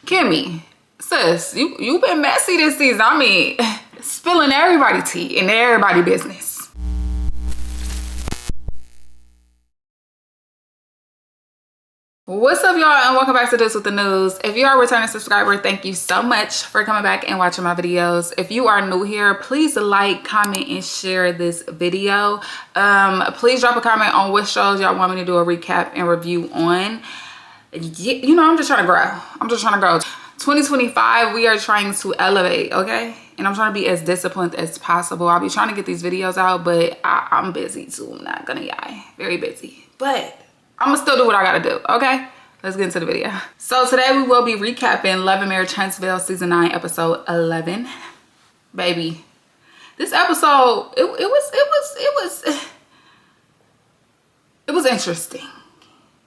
Kimmy, sis, you been messy this season. I mean, spilling everybody tea and everybody business. What's up, y'all, and welcome back to This With The News. If you are a returning subscriber, thank you so much for coming back and watching my videos. If you are new here, please like, comment, and share this video. Please drop a comment on which shows y'all want me to do a recap and review on. You know, I'm just trying to grow. 2025, we are trying to elevate, okay? And I'm trying to be as disciplined as possible. I'll be trying to get these videos out, but I'm busy too. I'm not gonna lie. Very busy. But I'm gonna still do what I gotta do, okay? Let's get into the video. So today we will be recapping Love and Marriage Huntsville season 9, episode 11. Baby, this episode, it was interesting.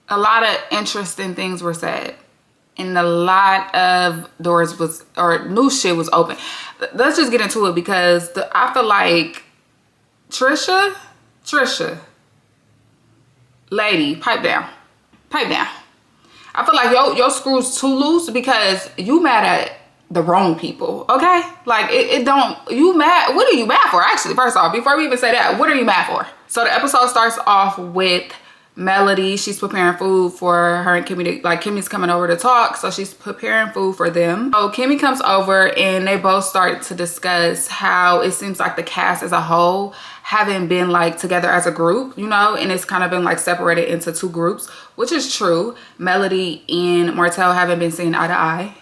A lot of interesting things were said, and a lot of doors new shit was open. Let's just get into it because I feel like Tisha, lady, pipe down. I feel like your screw's too loose because you mad at the wrong people, okay? Like you mad, what are you mad for? Actually, first off, before we even say that, what are you mad for? So the episode starts off with Melody. She's preparing food for her and Kimmy. Kimmy's coming over to talk, so she's preparing food for them. So Kimmy comes over and they both start to discuss how it seems like the cast as a whole haven't been like together as a group, you know, and it's kind of been like separated into two groups, which is true. Melody and Martell haven't been seen eye to eye,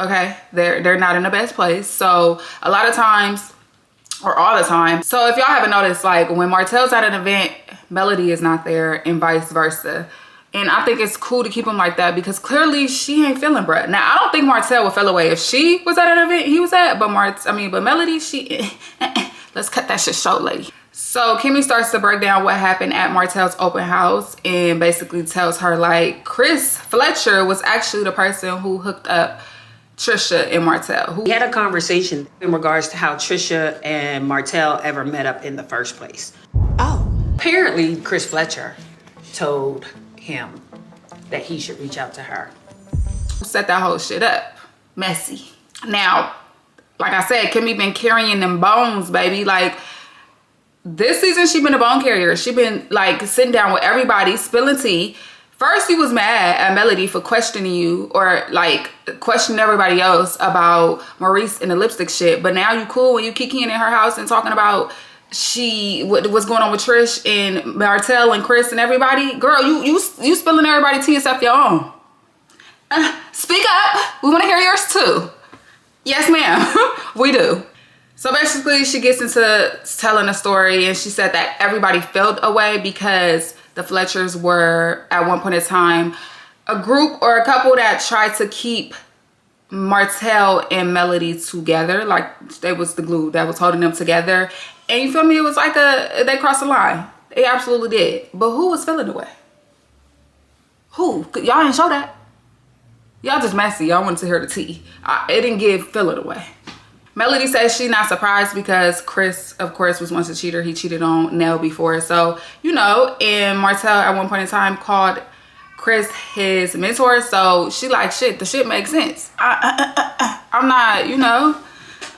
okay? They're not in the best place. So a lot of times, or all the time. So if y'all haven't noticed, like when Martell's at an event, Melody is not there and vice versa. And I think it's cool to keep them like that because clearly she ain't feeling bruh. Now, I don't think Martell would feel away if she was at an event he was at, but Melody, she, let's cut that shit short, lady. So Kimmy starts to break down what happened at Martell's open house and basically tells her like Chris Fletcher was actually the person who hooked up Tisha and Martell. We had a conversation in regards to how Tisha and Martell ever met up in the first place. Oh. Apparently, Chris Fletcher told him that he should reach out to her. Set that whole shit up. Messy. Now, like I said, Kimmy been carrying them bones, baby. Like, this season, she been a bone carrier. She been, like, sitting down with everybody, spilling tea. First, you was mad at Melody for questioning you or, like, questioning everybody else about Maurice and the lipstick shit. But now you cool when you kikiing in her house and talking about what's going on with Trish and Martell and Chris and everybody. Girl, you spilling everybody tea except your own. Speak up. We want to hear yours too. Yes, ma'am. We do. So basically, she gets into telling a story, and she said that everybody felt away because the Fletchers were, at one point in time, a group or a couple that tried to keep Martell and Melody together. Like, they was the glue that was holding them together. And you feel me? It was like they crossed the line. They absolutely did. But who was feeling away? Who? Y'all didn't show that. Y'all just messy. Y'all wanted to hear the tea. It didn't give feeling away. Melody says she's not surprised because Chris, of course, was once a cheater. He cheated on Nell before. So, you know, and Martell at one point in time called Chris his mentor. So she like, shit, the shit makes sense. I'm not, you know,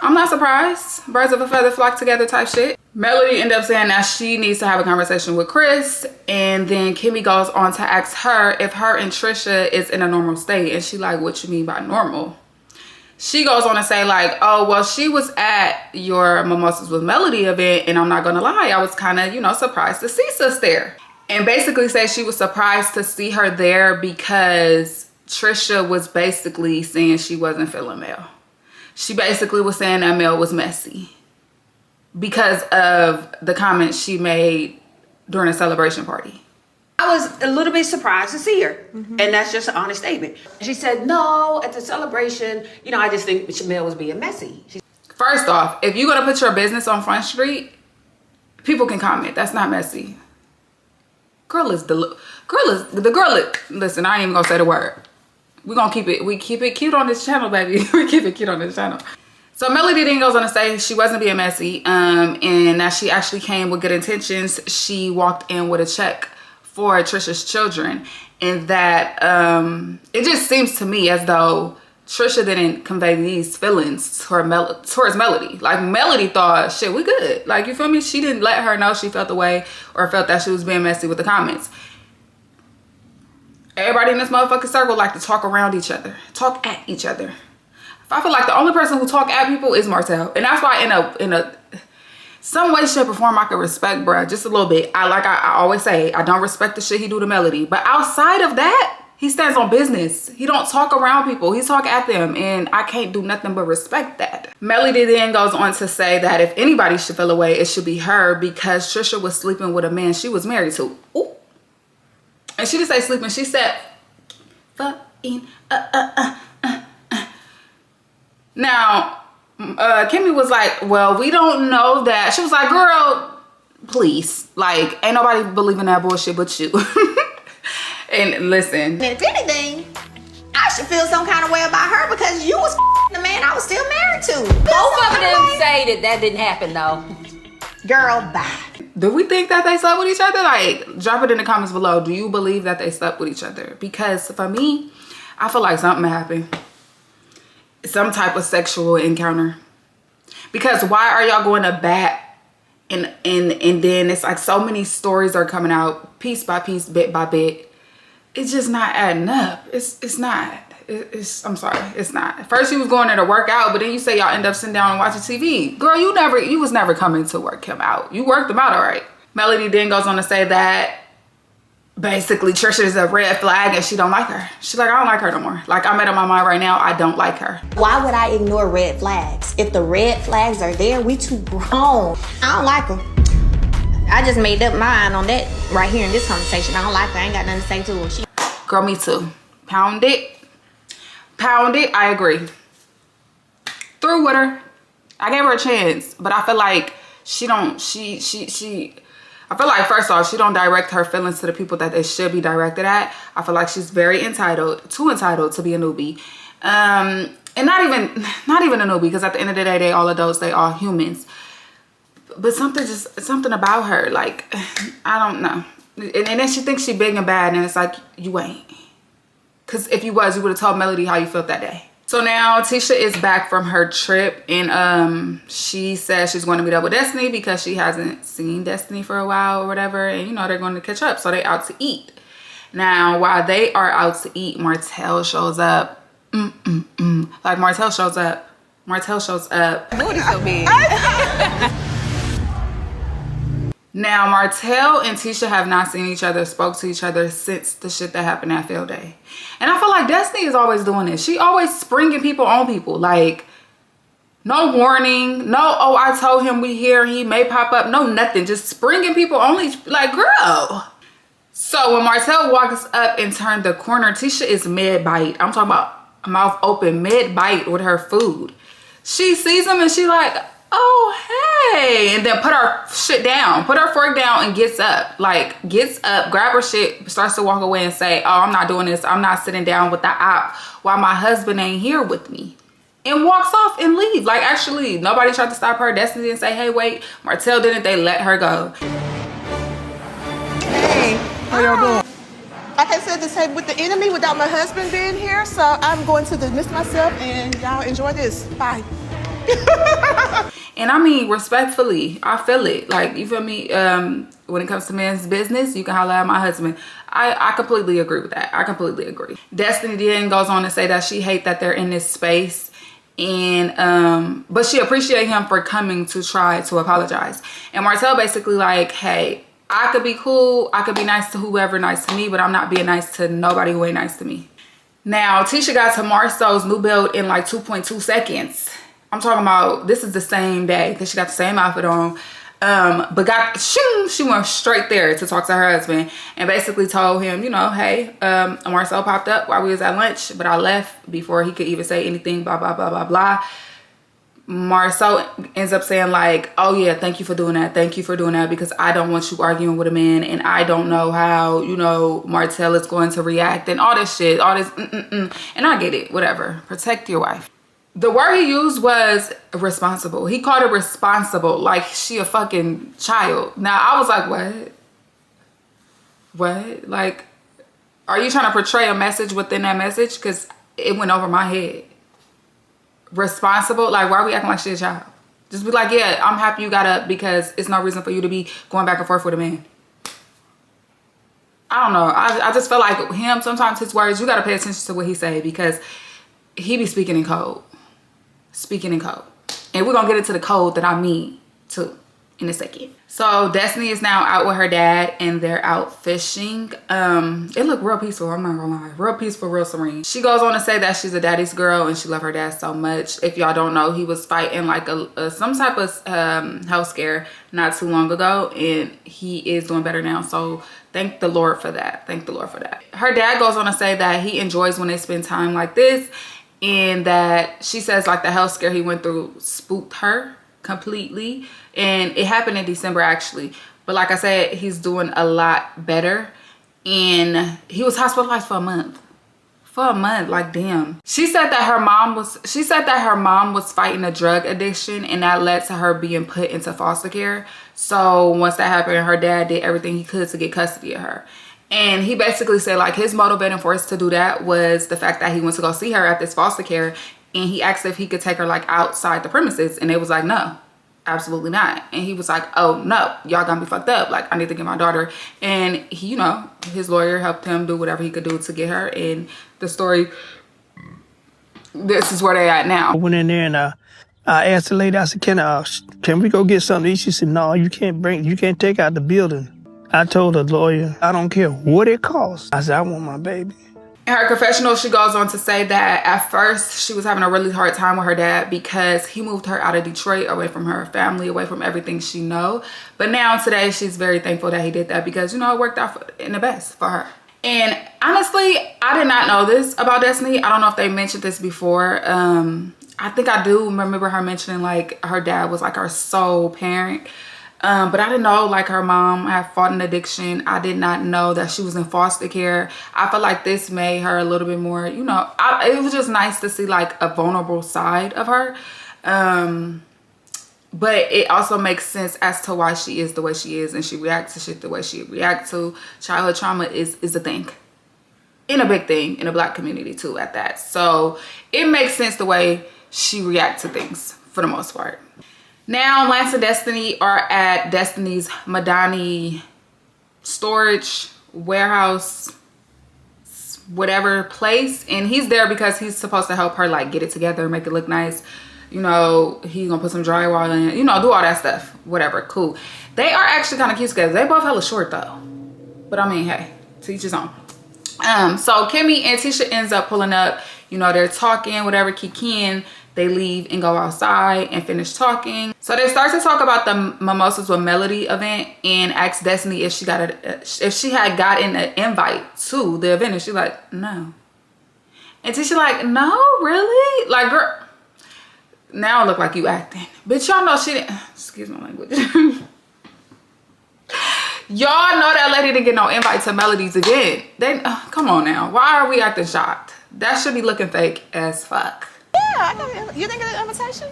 I'm not surprised. Birds of a feather flock together type shit. Melody ended up saying that she needs to have a conversation with Chris. And then Kimmy goes on to ask her if her and Tisha is in a normal state. And she like, what you mean by normal? She goes on to say like, oh, well, she was at your Mimosas with Melody event, and I'm not gonna lie, I was kind of, you know, surprised to see sis there. And basically says she was surprised to see her there because Tisha was basically saying she wasn't feeling Mel. She basically was saying that Mel was messy because of the comments she made during a celebration party. I was a little bit surprised to see her. And that's just an honest statement. She said, no, at the celebration, you know, I just think Mel was being messy. First off, if you're gonna put your business on Front Street, people can comment. That's not messy. Listen, I ain't even gonna say the word. We keep it cute on this channel, baby. We keep it cute on this channel. So Melody then goes on to say she wasn't being messy, and that she actually came with good intentions. She walked in with a check for Trisha's children, and that it just seems to me as though Trisha didn't convey these feelings towards Melody. Like, Melody thought, shit, we good. Like, you feel me? She didn't let her know she felt the way or felt that she was being messy with the comments. Everybody in this motherfucking circle like to talk around each other, talk at each other. I feel like the only person who talk at people is Martell, and that's why in a some way, shape, or form I can respect, bruh, just a little bit. I always say, I don't respect the shit he do to Melody, but outside of that, he stands on business. He don't talk around people. He talk at them, and I can't do nothing but respect that. Melody then goes on to say that if anybody should feel away, it should be her because Trisha was sleeping with a man she was married to. Ooh. And she didn't say sleeping. She said, fucking, Now, Kimmy was like, well, we don't know that. She was like, girl, please. Like, ain't nobody believing that bullshit but you. And listen. And if anything, I should feel some kind of way about her because you was the man I was still married to. Both of them say that didn't happen though. Girl, bye. Do we think that they slept with each other? Like, drop it in the comments below. Do you believe that they slept with each other? Because for me, I feel like something happened. Some type of sexual encounter. Because why are y'all going to bat and then it's like so many stories are coming out piece by piece, bit by bit. It's just not adding up. It's not. I'm sorry, it's not. First you was going there to work out, but then you say y'all end up sitting down and watching TV. Girl, you was never coming to work him out. You worked him out all right. Melody then goes on to say that basically Trisha is a red flag and she don't like her. She's like, I don't like her no more. Like, I made up my mind right now, I don't like her. Why would I ignore red flags? If the red flags are there, we too grown. I don't like them. I just made up mine on that right here in this conversation. I don't like her. I ain't got nothing to say to her. Girl, me too. Pound it. Pound it. I agree. Through with her. I gave her a chance, but I feel like I feel like, first off, she don't direct her feelings to the people that they should be directed at. I feel like she's very entitled to be a newbie. And not even a newbie, because at the end of the day, they all adults, they all humans. But something about her, like, I don't know. And then she thinks she big and bad, and it's like, you ain't. Because if you was, you would have told Melody how you felt that day. So now Tisha is back from her trip, and she says she's going to meet up with Destiny because she hasn't seen Destiny for a while or whatever, and you know they're going to catch up, so they out to eat. Now while they are out to eat, Martell shows up. Like, Martell shows up. Booty so big. Now Martell and Tisha have not seen each other, spoke to each other since the shit that happened at field day. And I feel like Destiny is always doing this. She always springing people on people. Like, no warning. No, oh, I told him we here, he may pop up. No, nothing. Just springing people on each, like, girl. So when Martell walks up and turned the corner, Tisha is mid-bite. I'm talking about mouth open, mid-bite with her food. She sees him and she like, oh, hey. And then put her shit down, put her fork down and gets up. Like, gets up, grab her shit, starts to walk away and say, oh, I'm not doing this. I'm not sitting down with the op while my husband ain't here with me. And walks off and leaves. Like, actually, nobody tried to stop her. Destiny didn't say, hey, wait. Martell didn't. They let her go. Hey, how y'all doing? Like I said, this with the enemy without my husband being here, so I'm going to dismiss myself and y'all enjoy this. Bye. And I mean, respectfully, I feel it. Like, you feel me? When it comes to men's business, you can holler at my husband. I completely agree with that. I completely agree. Destiny then goes on to say that she hates that they're in this space. And but she appreciates him for coming to try to apologize. And Martell basically like, hey, I could be cool. I could be nice to whoever nice to me, but I'm not being nice to nobody who ain't nice to me. Now, Tisha got to Marsau's new build in like 2.2 seconds. I'm talking about, this is the same day because she got the same outfit on. But she went straight there to talk to her husband and basically told him, you know, hey, Marsau popped up while we was at lunch, but I left before he could even say anything, blah, blah, blah, blah, blah. Marsau ends up saying like, oh yeah, thank you for doing that. Thank you for doing that because I don't want you arguing with a man and I don't know how, you know, Martell is going to react and all this shit, all this, And I get it, whatever. Protect your wife. The word he used was responsible. He called her responsible, like she a fucking child. Now, I was like, what? What? Like, are you trying to portray a message within that message? Because it went over my head. responsible. Like, why are we acting like she a child? Just be like, yeah, I'm happy you got up because it's no reason for you to be going back and forth with a man. I don't know. I just feel like him, sometimes his words, you got to pay attention to what he say because he be speaking in code. Speaking in code. And we're going to get into the code that I mean too in a second. So Destiny is now out with her dad and they're out fishing. It looked real peaceful, I'm not gonna lie. Real peaceful, real serene. She goes on to say that she's a daddy's girl and she loved her dad so much. If y'all don't know, he was fighting like some type of health scare not too long ago and he is doing better now. So thank the Lord for that. Thank the Lord for that. Her dad goes on to say that he enjoys when they spend time like this and that she says like the health scare he went through spooked her completely, and it happened in December actually, but like I said, he's doing a lot better and he was hospitalized for a month. Like damn. She said that her mom was fighting a drug addiction and that led to her being put into foster care. So once that happened, her dad did everything he could to get custody of her. And he basically said like his motivating force to do that was the fact that he went to go see her at this foster care and he asked if he could take her like outside the premises and they was like, no, absolutely not. And he was like, oh no, y'all gonna be fucked up. Like I need to get my daughter. And he, you know, his lawyer helped him do whatever he could do to get her. And the story, this is where they at now. I went in there and I asked the lady, I said, can we go get something to eat? She said, no, you can't take out the building. I told the lawyer, I don't care what it costs. I said, I want my baby. In her confessional, she goes on to say that at first she was having a really hard time with her dad because he moved her out of Detroit, away from her family, away from everything she know. But now today she's very thankful that he did that because, you know, it worked out in the best for her. And honestly, I did not know this about Destiny. I don't know if they mentioned this before. I think I do remember her mentioning like her dad was like her sole parent. But I didn't know like her mom had fought an addiction. I did not know that she was in foster care. I feel like this made her a little bit more, you know, it was just nice to see like a vulnerable side of her. But it also makes sense as to why she is the way she is and she reacts to shit the way she reacts to. Childhood trauma is a thing. And a big thing in the Black community too at that. So it makes sense the way she reacts to things for the most part. Now, Lance and Destiny are at Destiny's Madani storage warehouse, whatever place. And he's there because he's supposed to help her like get it together, make it look nice. You know, he's gonna put some drywall in, you know, do all that stuff, whatever, cool. They are actually kind of cute together. They both hella short though. But I mean, hey, to each his own. So Kimmy and Tisha ends up pulling up, you know, they're talking, whatever, kikiing. They leave and go outside and finish talking. So they start to talk about the Mimosas with Melody event and ask Destiny if she had gotten an invite to the event. And she's like, no. And Tisha like, no, really? Like, girl, now it look like you acting. Bitch, y'all know she didn't, excuse my language. Y'all know that lady didn't get no invite to Melody's event. Come on now. Why are we acting shocked? That should be looking fake as fuck. Yeah, I got, you didn't get an invitation?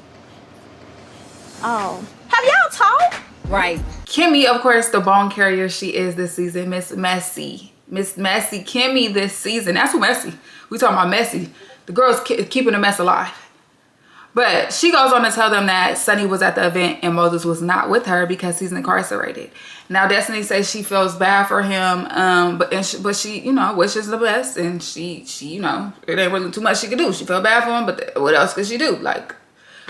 Oh. Have y'all talked? Right. Kimmy, of course, the bone carrier she is this season. Miss Messy Kimmy this season. That's who Messy. We talking about Messy. The girl's keeping the mess alive. But she goes on to tell them that Sonny was at the event and Moses was not with her because he's incarcerated. Now Destiny says she feels bad for him, but she, you know, wishes the best, and she, you know, it ain't really too much she could do. She felt bad for him, but what else could she do? Like,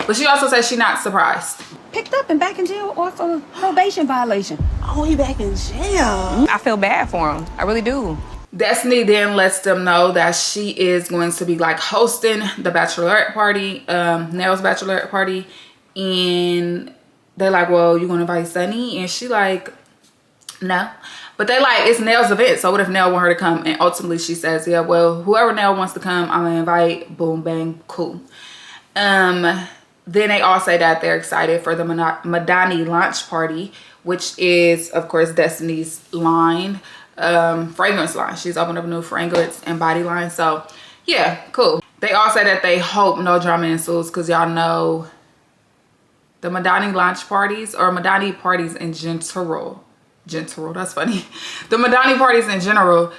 but she also says she's not surprised. Picked up and back in jail or for probation violation. Oh, he back in jail. I feel bad for him. I really do. Destiny then lets them know that she is going to be like hosting the bachelorette party, Nell's bachelorette party, and they're like, well, you gonna invite Sonny? And she like, no. But they like, it's Nell's event, so what if Nell want her to come? And ultimately she says, yeah, well, whoever Nell wants to come, I'm gonna invite. Boom, bang, cool. Then they all say that they're excited for the Madani launch party, which is, of course, Destiny's line. Fragrance line. She's opened up a new fragrance and body line. So yeah, cool. They all say that they hope no drama ensues because y'all know the Madani launch parties, or Madani parties in general, that's funny. The Madani parties in general,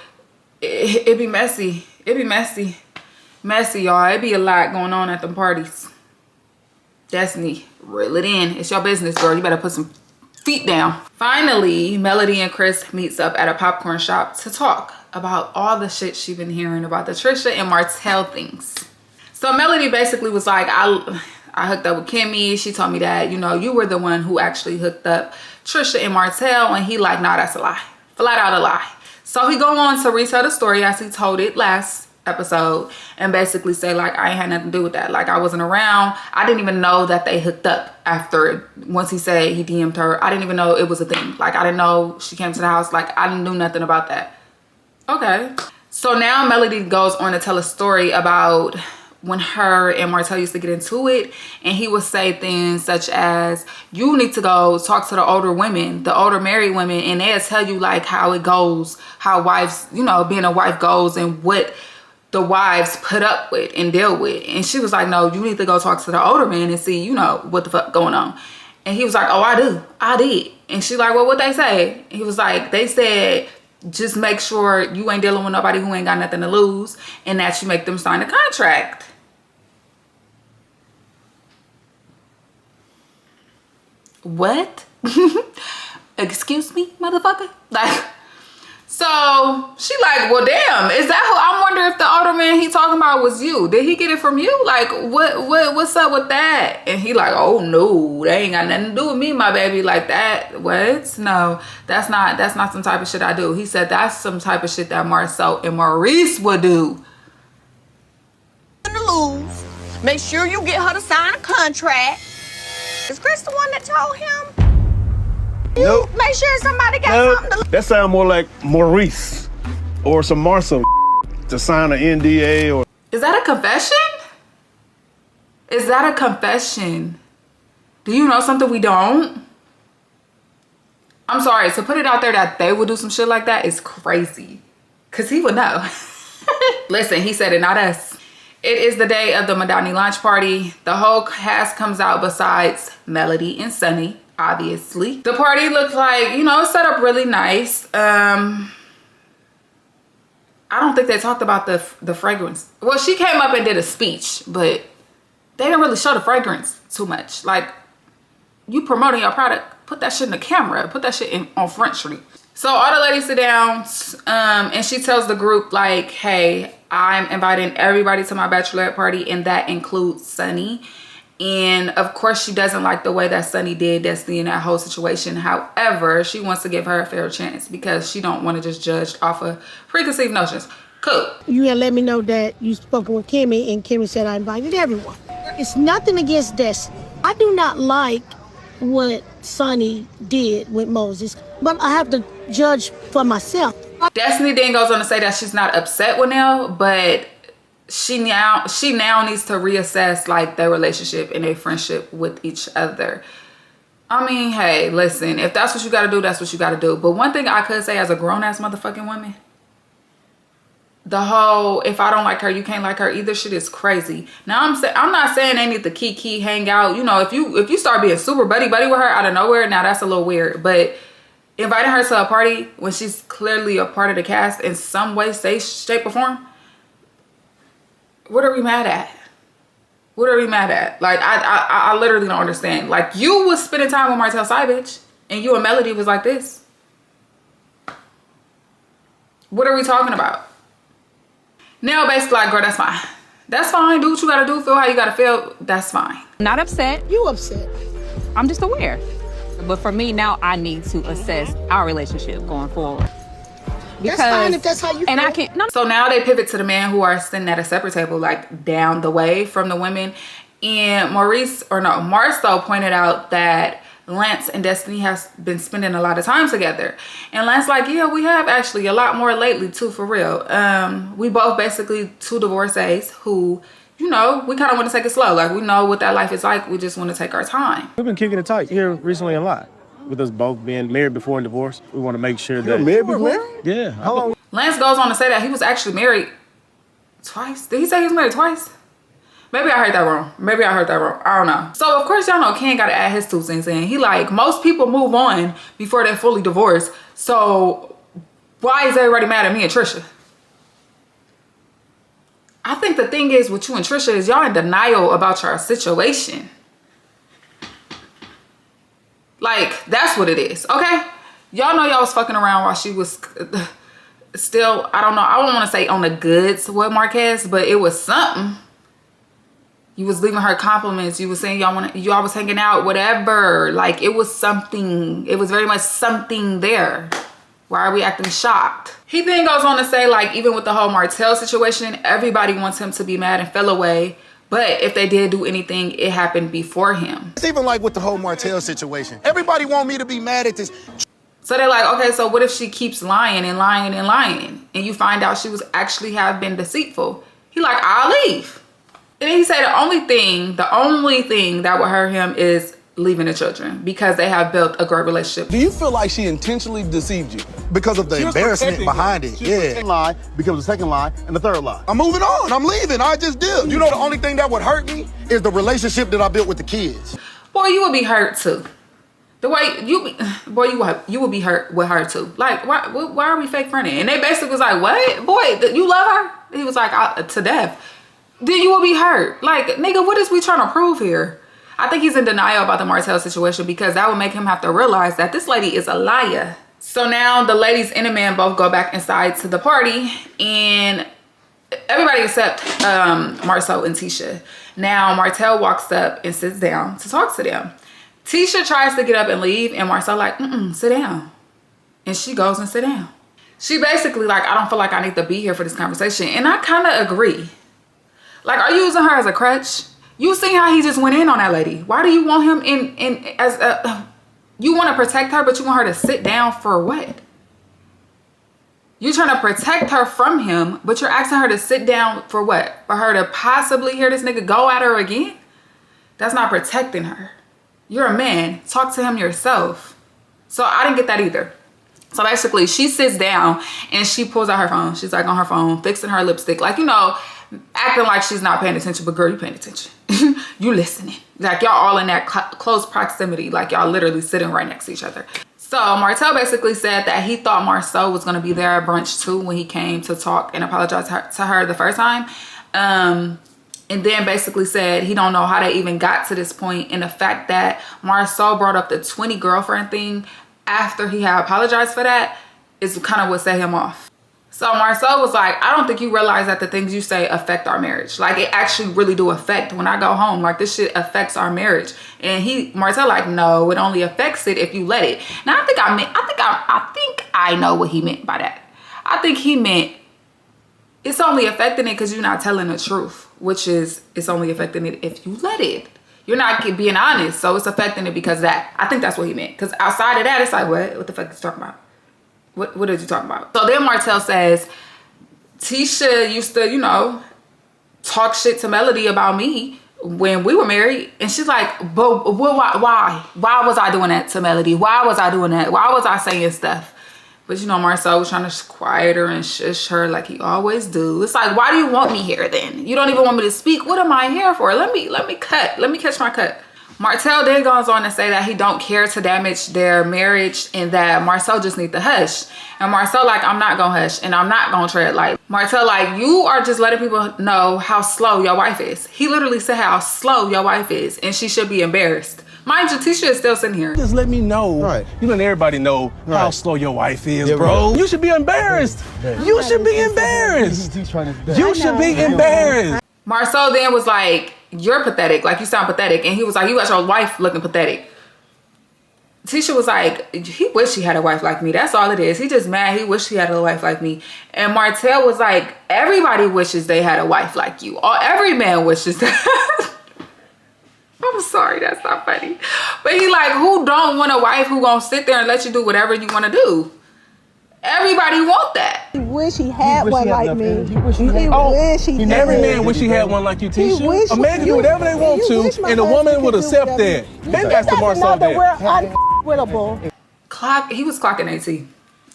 it be messy. It be messy, y'all. It be a lot going on at the parties. Destiny, reel it in. It's your business, girl. You better put some feet down. Finally, Melody and Chris meets up at a popcorn shop to talk about all the shit she's been hearing about the Tisha and Martell things. So Melody basically was like, I hooked up with Kimmy. She told me that, you know, you were the one who actually hooked up Tisha and Martell. And he like, nah, that's a lie. Flat out a lie. So he go on to retell the story as he told it last episode and basically say like, I ain't had nothing to do with that. Like, I wasn't around. I didn't even know that they hooked up after, once he said he DM'd her. I didn't even know it was a thing. Like, I didn't know she came to the house. Like, I didn't know nothing about that. Okay. So now Melody goes on to tell a story about when her and Martell used to get into it, and he would say things such as, you need to go talk to the older women, the older married women, and they'll tell you like how it goes, how wives, you know, being a wife goes and what the wives put up with and deal with. And she was like, no, you need to go talk to the older men and see, you know, what the fuck going on. And he was like, oh, I did. And she like, well, what they say? He was like, they said, just make sure you ain't dealing with nobody who ain't got nothing to lose, and that you make them sign a contract. What? Excuse me, motherfucker? Like, so she like, well, damn, is that who? I wonder if the older man he talking about was you. Did he get it from you? Like, what's up with that? And he like, oh no, they ain't got nothing to do with me, my baby. Like that. What? No, that's not some type of shit I do. He said that's some type of shit that Marsau and Maurice would do. To lose. Make sure you get her to sign a contract. Is Chris the one that told him? Nope. Make sure somebody got something to... That sound more like Maurice or some Marsau to sign an NDA or... Is that a confession? Is that a confession? Do you know something we don't? I'm sorry, to put it out there that they would do some shit like that is crazy. Because he would know. Listen, he said it, not us. It is the day of the Madani launch party. The whole cast comes out besides Melody and Sunny, obviously. The party looked like, you know, set up really nice. I don't think they talked about the fragrance. Well, she came up and did a speech, but they didn't really show the fragrance too much. Like, you promoting your product, put that shit in the camera, put that shit on Front Street. So all the ladies sit down, and she tells the group like, hey, I'm inviting everybody to my bachelorette party, and that includes Sunny. And of course, she doesn't like the way that Sunny did Destiny in that whole situation. However, she wants to give her a fair chance because she don't want to just judge off of preconceived notions. Cool. You had let me know that you spoken with Kimmy, and Kimmy said I invited everyone. It's nothing against Destiny. I do not like what Sunny did with Moses, but I have to judge for myself. Destiny then goes on to say that she's not upset with Nell, but she now needs to reassess like their relationship and their friendship with each other. I mean, hey, listen, if that's what you gotta do, that's what you gotta do. But one thing I could say as a grown-ass motherfucking woman, the whole if I don't like her, you can't like her either shit is crazy. Now I'm not saying they need to kiki hang out. You know, if you start being super buddy with her out of nowhere, now that's a little weird. But inviting her to a party when she's clearly a part of the cast in some way, shape, or form, what are we mad at? What are we mad at? Like, I literally don't understand. Like, you was spending time with Martell side bitch, and you and Melody was like this. What are we talking about? Now, basically, like, girl, that's fine. That's fine. Do what you gotta do. Feel how you gotta feel. That's fine. Not upset. You upset. I'm just aware. But for me now, I need to assess our relationship going forward. That's fine if that's how you feel. And I can't. No. So now they pivot to the men who are sitting at a separate table, like down the way from the women. And Marsau pointed out that Lance and Destiny has been spending a lot of time together. And Lance like, yeah, we have actually a lot more lately too, for real. We both basically two divorcees who, you know, we kind of want to take it slow. Like, we know what that life is like. We just want to take our time. We've been kicking it tight here recently a lot. With us both being married before and divorced, we want to make sure that... You're married before? Yeah. How long? Lance goes on to say that he was actually married twice. Did he say he was married twice? Maybe I heard that wrong. Maybe I heard that wrong. I don't know. So, of course, y'all know Ken got to add his 2 cents in. He like, most people move on before they're fully divorced. So, why is everybody mad at me and Tisha? I think the thing is with you and Tisha is y'all in denial about your situation. Like, that's what it is, okay? Y'all know y'all was fucking around while she was still, I don't know, I don't want to say on the goods with Marquez, but it was something. You was leaving her compliments. You was saying y'all was hanging out, whatever. Like, it was something. It was very much something there. Why are we acting shocked? He then goes on to say, like, even with the whole Martell situation, everybody wants him to be mad and fell away. But if they did do anything, it happened before him. It's even like with the whole Martell situation. Everybody want me to be mad at this. So they're like, okay, so what if she keeps lying and lying and lying? And you find out she was actually have been deceitful. He like, I'll leave. And then he said the only thing that would hurt him is leaving the children because they have built a great relationship. Do you feel like she intentionally deceived you? Because of the embarrassment behind it, yeah. Lie because the second lie and the third lie. I'm moving on. I'm leaving. I just did. You know, the only thing that would hurt me is the relationship that I built with the kids. Boy, you would be hurt too. The way you would be hurt with her too. Like, why are we fake friending? And they basically was like, what? Boy, you love her? He was like, to death. Then you will be hurt. Like, nigga, what is we trying to prove here? I think he's in denial about the Martell situation because that would make him have to realize that this lady is a liar. So now the ladies and the man both go back inside to the party, and everybody except Marsau and Tisha. Now Martell walks up and sits down to talk to them. Tisha tries to get up and leave, and Marsau like, sit down. And she goes and sit down. She basically like, I don't feel like I need to be here for this conversation. And I kind of agree. Like, are you using her as a crutch? You see how he just went in on that lady. Why do you want him in as a, you want to protect her, but you want her to sit down for what? You're trying to protect her from him, but you're asking her to sit down for what? For her to possibly hear this nigga go at her again? That's not protecting her. You're a man. Talk to him yourself. So I didn't get that either. So basically, she sits down and she pulls out her phone. She's like on her phone, fixing her lipstick. Like, you know, acting like she's not paying attention, but girl, you paying attention. You listening. Like, y'all all in that close proximity. Like, y'all literally sitting right next to each other. So Martell basically said that he thought Marsau was going to be there at brunch too when he came to talk and apologize to her the first time. And then basically said he don't know how they even got to this point. And the fact that Marsau brought up the 20 girlfriend thing after he had apologized for that is kind of what set him off. So Marsau was like, I don't think you realize that the things you say affect our marriage. Like, it actually really do affect when I go home. Like, this shit affects our marriage. And Martell like, no, it only affects it if you let it. Now I think I know what he meant by that. I think he meant it's only affecting it because you're not telling the truth, which is it's only affecting it if you let it. You're not being honest, so it's affecting it because of that. I think that's what he meant. Because outside of that, it's like, what the fuck is he talking about? What are you talking about? So then Martell says, Tisha used to, you know, talk shit to Melody about me when we were married. And she's like, but why? Why was I doing that to Melody? Why was I doing that? Why was I saying stuff? But you know, Marsau was trying to quiet her and shush her like he always do. It's like, why do you want me here then? You don't even want me to speak. What am I here for? Let me catch my cut. Martell then goes on to say that he don't care to damage their marriage and that Marsau just need to hush. And Marsau like, I'm not gonna hush and I'm not gonna tread light. Martell like, you are just letting people know how slow your wife is. He literally said how slow your wife is and she should be embarrassed. Mind you, Tisha is still sitting here. Just let me know. Right. You let everybody know how slow your wife is, bro. Right. You should be embarrassed. You should be embarrassed. You should be embarrassed. Marsau then was like, you're pathetic. Like, you sound pathetic. And he was like, you got your wife looking pathetic. Tisha was like, he wish he had a wife like me. That's all it is. He just mad. He wish he had a wife like me. And Martell was like, everybody wishes they had a wife like you. Every man wishes that. I'm sorry, that's not funny. But he like, who don't want a wife who gonna sit there and let you do whatever you want to do? Everybody want that. He wish he had one like me. Every man wish he had one like you, Tisha. A man can do whatever they want to, and a woman would accept that. Then that's the Marsau that. He was clocking AT.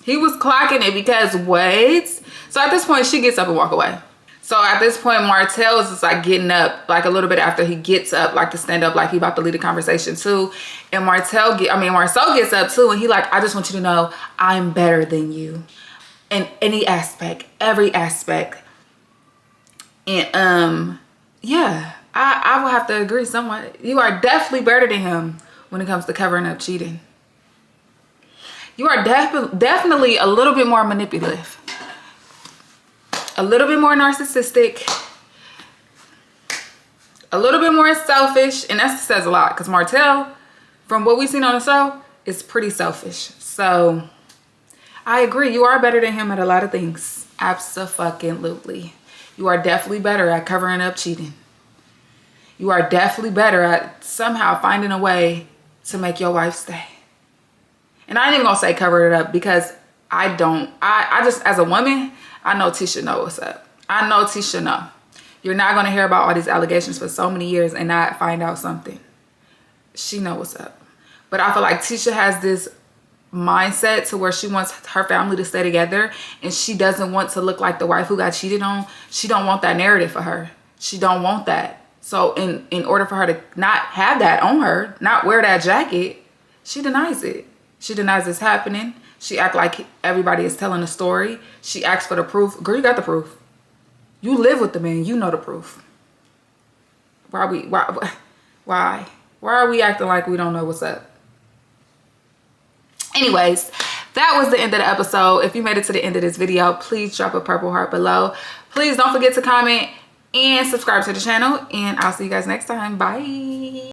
He was clocking it because what? So at this point, she gets up and walk away. So at this point, Martell is just like getting up, like a little bit after he gets up, like to stand up, like he about to lead the conversation too. And Marsau gets up too, and he like, I just want you to know I'm better than you in any aspect, every aspect. And yeah, I will have to agree somewhat. You are definitely better than him. when it comes to covering up cheating. You are definitely a little bit more manipulative, a little bit more narcissistic, a little bit more selfish, and that says a lot because Martell, from what we've seen on the show, is pretty selfish. So I agree, you are better than him at a lot of things. Abso-fucking-lutely. You are definitely better at covering up cheating. You are definitely better at somehow finding a way to make your wife stay. And I ain't even gonna say cover it up because I don't. I just, as a woman, I know Tisha know what's up. I know Tisha know. You're not gonna hear about all these allegations for so many years and not find out something. She know what's up. But I feel like Tisha has this mindset to where she wants her family to stay together, and she doesn't want to look like the wife who got cheated on. She don't want that narrative for her. She don't want that. So in order for her to not have that on her, not wear that jacket, she denies it. She denies it's happening. She act like everybody is telling a story. She asks for the proof. Girl, you got the proof. You live with the man. You know the proof. Why are we acting like we don't know what's up? Anyways, that was the end of the episode. If you made it to the end of this video, please drop a purple heart below. Please don't forget to comment and subscribe to the channel. And I'll see you guys next time. Bye.